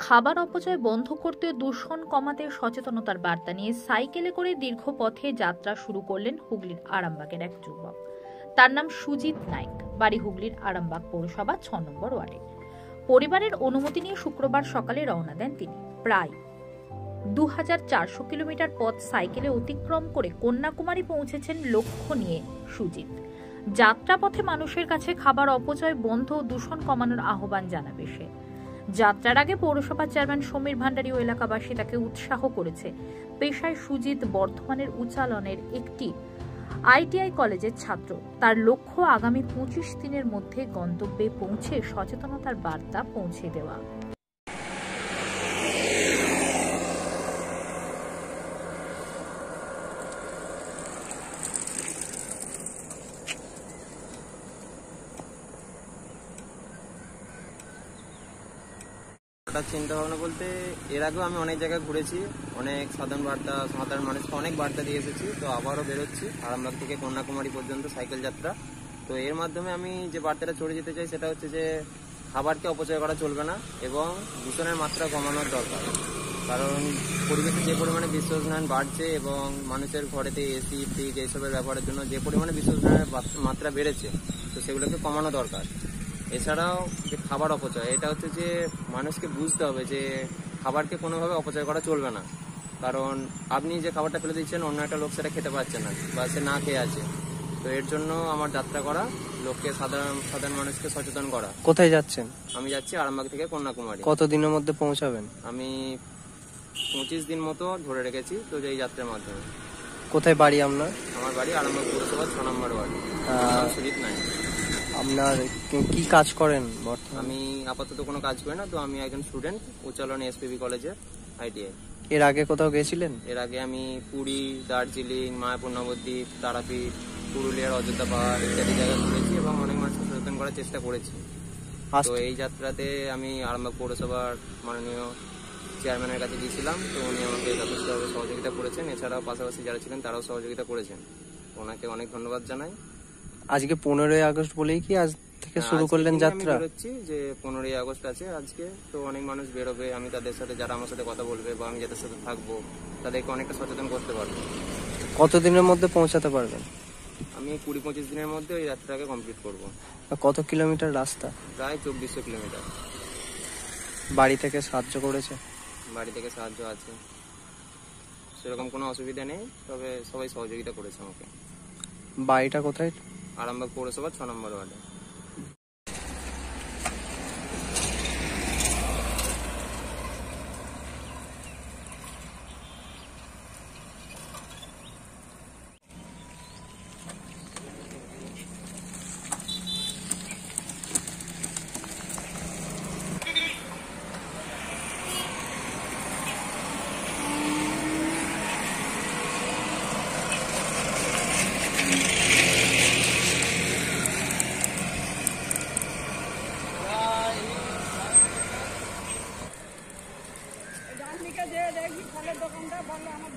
খাবার অপচয় বন্ধ করতে দূষণ কমাতে সচেতনতার বার্তা নিয়ে সাইকেলে করে দীর্ঘ পথে যাত্রা শুরু করলেন হুগলির আরামবাগের এক যুবক। তার নাম সুজিত নাইক, বাড়ি হুগলির আরামবাগ পৌরসভা ৬ নম্বর ওয়ার্ডে। পরিবারের অনুমতি নিয়ে শুক্রবার সকালে রওনা দেন তিনি। প্রায় ২৪০০ কিলোমিটার পথ সাইকেলে অতিক্রম করে কন্যাকুমারী পৌঁছেছেন লক্ষ্য নিয়ে সুজিত। যাত্রাপথে মানুষের কাছে খাবার অপচয় বন্ধ ও দূষণ কমানোর আহ্বান জানাবে সে। যাত্রার আগে পৌরসভার চেয়ারম্যান সমীর ভান্ডারী ও এলাকাবাসী তাকে উৎসাহ করেছে। পেশায় সুজিত বর্ধমানের উচালনের একটি আইটিআই কলেজের ছাত্র। তার লক্ষ্য আগামী ২৫ দিনের মধ্যে গন্তব্যে পৌঁছে সচেতনতার বার্তা পৌঁছে দেওয়া। চিন্তা ভাবনা বলতে এর আগেও আমি অনেক জায়গায় ঘুরেছি, অনেক সাধারণ মানুষকে অনেক বার্তা দিয়ে এসেছি। তো আবারও বেরোচ্ছি আরামবাগ থেকে কন্যাকুমারী পর্যন্ত সাইকেল যাত্রা। তো এর মাধ্যমে আমি যে বার্তাটা ছড়িয়ে যেতে চাই সেটা হচ্ছে যে খাবারকে অপচয় করা চলবে না এবং দূষণের মাত্রা কমানোর দরকার। কারণ পরিবেশে যে পরিমাণে বিশ্ব উষ্ণায়ন বাড়ছে এবং মানুষের ঘরেতে এসি, ফ্রিজ এইসবের ব্যবহারের জন্য যে পরিমাণে বিশ্ব উষ্ণায়নের মাত্রা বেড়েছে, তো সেগুলোকে কমানো দরকার। এছাড়াও যে খাবার অপচয়, এটা হচ্ছে যে মানুষকে বুঝতে হবে যে খাবারকে কোনোভাবে অপচয় করা চলবে না। কারণ আপনি যে খাবারটা ফেলে দিচ্ছেন, অন্য একটা লোক সেটা খেতে পারছে না বা সে না খেয়ে আছে। তো এর জন্য আমার যাত্রা করা, লোককে সাধারণ মানুষকে সচেতন করা। কোথায় যাচ্ছেন? আমি যাচ্ছি আরামবাগ থেকে কন্যাকুমারী। কতদিনের মধ্যে পৌঁছাবেন? আমি ২৫ দিন মতো ধরে রেখেছি তো এই যাত্রার মাধ্যমে। কোথায় বাড়ি আপনার? আমার বাড়ি আরামবাগ পৌরসভা ৬ নম্বর ওয়ার্ড। সুজিত নাইক। আপনার কি কাজ করেন বর্তমানে? আমি আপাতত কোনো কাজ করি না, তো আমি একজন স্টুডেন্ট উচ্চালন এসপিবি কলেজে আইটিআই। এর আগে কোথাও গেছিলেন? এর আগে আমি পুরী, দার্জিলিং, মায়াপুর নবদ্বীপ, তারাপীঠ, পুরুলিয়ার অযোধ্যা পাহাড় ইত্যাদি জায়গায় ঘুরেছি এবং অনেক মানুষকে সচেতন করার চেষ্টা করেছি। তো এই যাত্রাতে আমি আরামবাগ পৌরসভার মাননীয় চেয়ারম্যানের কাছে গিয়েছিলাম। তো উনি আমাকে যথেষ্টভাবে সহযোগিতা করেছেন। এছাড়াও পাশাপাশি যারা ছিলেন তারাও সহযোগিতা করেছেন। ওনাকে অনেক ধন্যবাদ জানাই। আজকে 15ই আগস্ট বলেই কি আজ থেকে শুরু করলেন যাত্রা? আমি বেরোচ্ছি যে 15ই আগস্ট আছে আজকে, তো অনেক মানুষ বেরোবে। আমি তাদের সাথে, যারা আমার সাথে কথা বলবে বা আমি যাদের সাথে থাকবো, তাদেরকে অনেকটা সচেতন করতে পারবো। কতদিনের মধ্যে পৌঁছাতে পারবেন? আমি ২০-২৫ দিনের মধ্যে ওই যাত্রাটাকে কমপ্লিট করব। কত কিলোমিটার রাস্তা? প্রায় ২৪০০ কিলোমিটার। বাড়ি থেকে সাহায্য করেছে? বাড়ি থেকে সাহায্য আছে, সেরকম কোনো অসুবিধা নেই, তবে সবাই সহযোগিতা করেছে আমাকে। বাড়িটা কোথায়? আরামবাগ পৌরসভা ৬ নম্বর ওয়ার্ডে। দেখি ফলের দোকানটা ভালো আমার